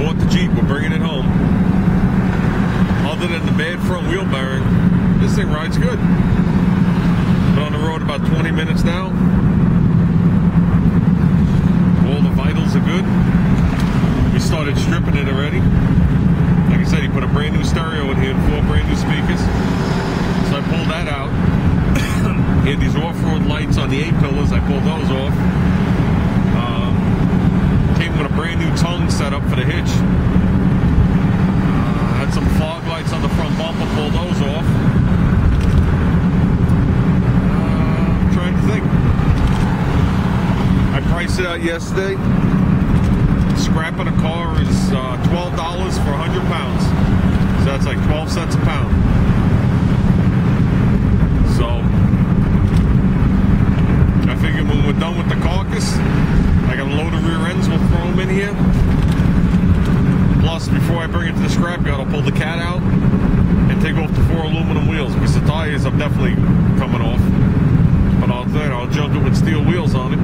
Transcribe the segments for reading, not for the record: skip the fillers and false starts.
bought the Jeep, we're bringing it home. Other than the bad front wheel bearing, this thing rides good. Been on the road about 20 minutes now. All the vitals are good. We started stripping it already. Like I said, he put a brand new stereo in here and 4 brand new speakers. So I pulled that out. He had these off-road lights on the A-pillars. I pulled those off. Came with a brand new tongue set up for the hitch. Had some fog lights on the front bumper. Pulled those off. I'm trying to think. I priced it out yesterday. Scrapping a car is $12 for 100 pounds. So that's like 12 cents a pound. So I figured when we're done with the carcass, I got a load of rear ends, we'll throw them in here. Plus, before I bring it to the scrapyard, I'll pull the cat out and take off the 4 aluminum wheels, because the tires are definitely coming off. But I'll junk it with steel wheels on it.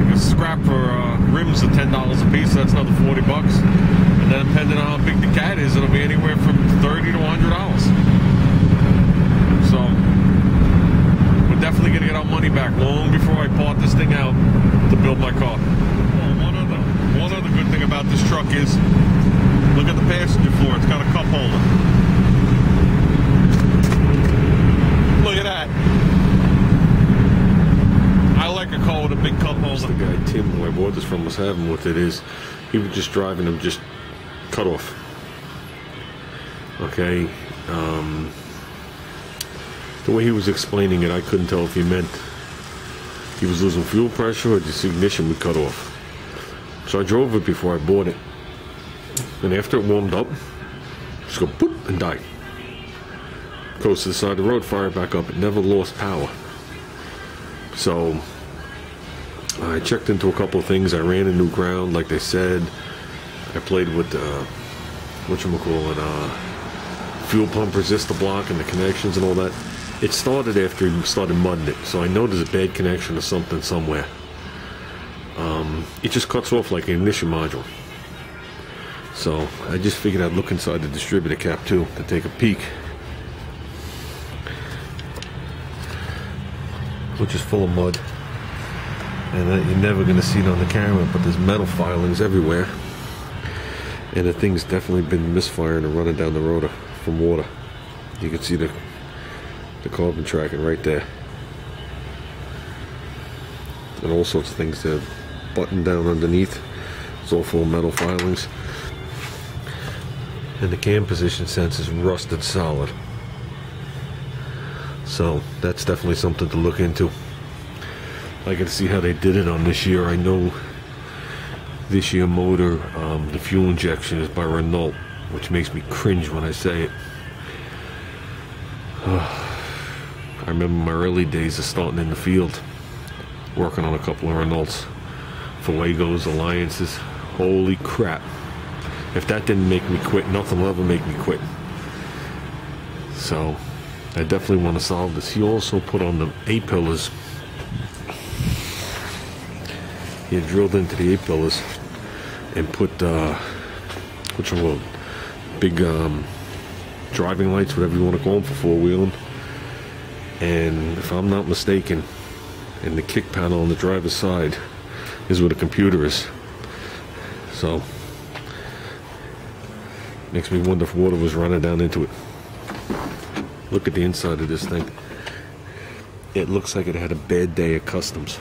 Because scrap for rims are $10 a piece, so that's another 40 bucks. And then depending on how big the cat is, it'll be anywhere from $30 to $100. So we're definitely gonna get our money back long before I part this thing out to build my car. One other good thing about this truck is, look at the passenger floor. It's got a cup holder. Look at that. I like a car with a big cup holder. The guy Tim, who I bought this from, was having with it is, he was just driving them just cut off. Okay. The way he was explaining it, I couldn't tell if he meant he was losing fuel pressure or just ignition would cut off. So I drove it before I bought it, and after it warmed up, just go boop and die. Goes to the side of the road, fire it back up. It never lost power. So I checked into a couple of things. I ran a new ground, like they said. I played with fuel pump resistor block and the connections and all that. It started after he started mudding it, so I know there's a bad connection or something somewhere. It just cuts off like an ignition module. So I just figured I'd look inside the distributor cap too to take a peek. Which is full of mud. And you're never going to see it on the camera, but there's metal filings everywhere. And the thing's definitely been misfiring and running down the rotor from water. You can see the carbon tracking right there. And all sorts of things that button down underneath. It's all full of metal filings. And the cam position sense is rusted solid. So that's definitely something to look into. I can see how they did it on this year. I know this year motor, the fuel injection is by Renault, which makes me cringe when I say it. I remember my early days of starting in the field, working on a couple of Renaults, Fuegos, Alliances. Holy crap. If that didn't make me quit, nothing will ever make me quit. So I definitely want to solve this. He also put on the A-pillars. He had drilled into the A-pillars and put big driving lights, whatever you want to call them, for four-wheeling. And if I'm not mistaken, in the kick panel on the driver's side is where the computer is. So makes me wonder if water was running down into it. Look at the inside of this thing. It looks like it had a bad day at customs.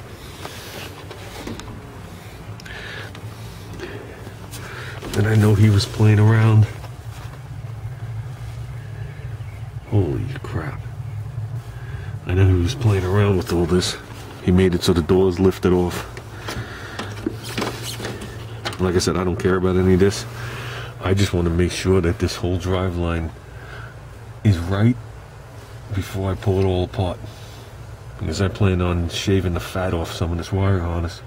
And I know he was playing around. Holy crap. I know he was playing around with all this. He made it so the doors lifted off. Like I said, I don't care about any of this. I just want to make sure that this whole drive line is right before I pull it all apart. Because I plan on shaving the fat off some of this wire harness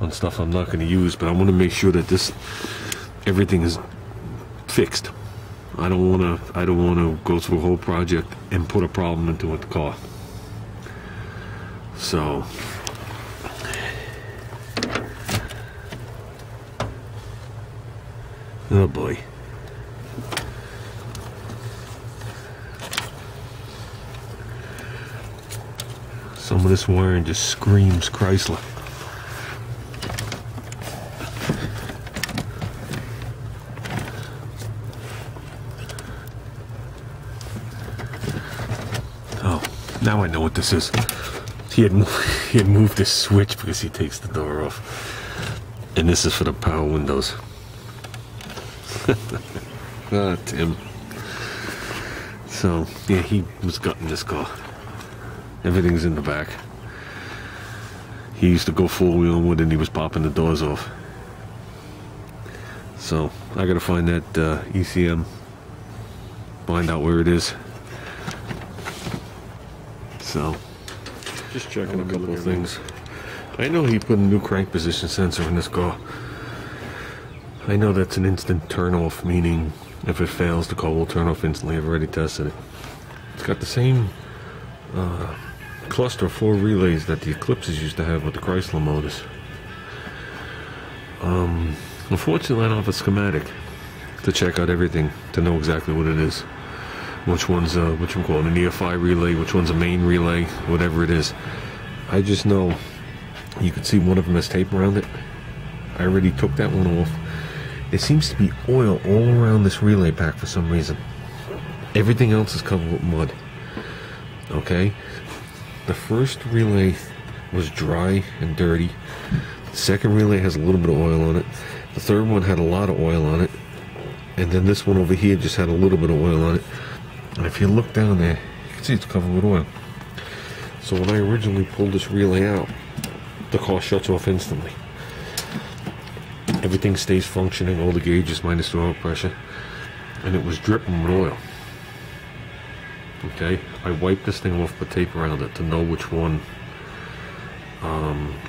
on stuff I'm not going to use, but I want to make sure that everything is fixed. I don't want to go through a whole project and put a problem into the car. So Oh boy. Some of this wiring just screams Chrysler. Oh, now I know what this is. He had moved this switch because he takes the door off. And this is for the power windows. Ah, Tim. So, yeah, he was gutting this car. Everything's in the back. He used to go four-wheeling with it and he was popping the doors off. So, I gotta find that ECM. Find out where it is. So, just checking a couple of things. I know he put a new crank position sensor in this car. I know that's an instant turn off, meaning if it fails, the car will turn off instantly. I've already tested it. It's got the same cluster of 4 relays that the Eclipses used to have with the Chrysler motors. Unfortunately, I don't have a schematic to check out everything to know exactly what it is. Which one's which we call it an EFI relay, which one's a main relay, whatever it is. I just know you can see one of them has tape around it. I already took that one off. There seems to be oil all around this relay pack for some reason. Everything else is covered with mud. Okay? The first relay was dry and dirty. The second relay has a little bit of oil on it. The third one had a lot of oil on it. And then this one over here just had a little bit of oil on it. And if you look down there, you can see it's covered with oil. So when I originally pulled this relay out, the car shuts off instantly. Everything stays functioning, all the gauges minus the oil pressure, and it was dripping with oil. Okay, I wiped this thing off with tape around it to know which one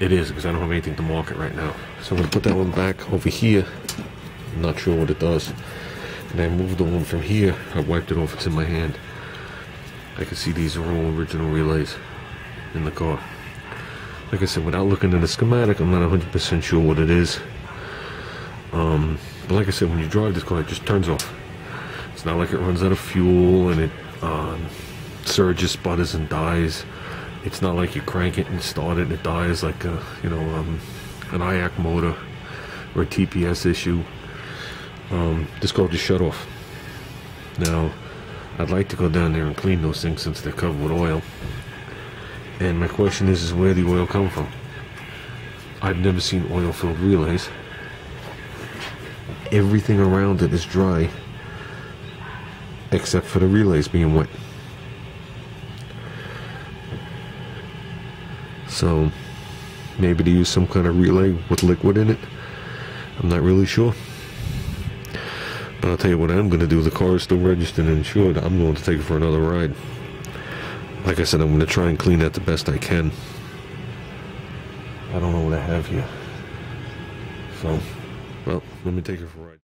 it is, because I don't have anything to mark it right now. So I'm going to put that one back over here. I'm not sure what it does. And I moved the one from here. I wiped it off, it's in my hand. I can see these are all original relays in the car. Like I said, without looking at the schematic, I'm not 100% sure what it is. But like I said, when you drive this car, it just turns off. It's not like it runs out of fuel and it surges, sputters, and dies. It's not like you crank it and start it and it dies like a, an IAC motor or a TPS issue. This car just shut off. Now, I'd like to go down there and clean those things since they're covered with oil. And my question is where the oil come from? I've never seen oil-filled relays. Everything around it is dry, except for the relays being wet. So, maybe they use some kind of relay with liquid in it. I'm not really sure. But I'll tell you what I'm going to do. The car is still registered and insured. I'm going to take it for another ride. Like I said, I'm going to try and clean that the best I can. I don't know what I have here. So, well, let me take it for a ride.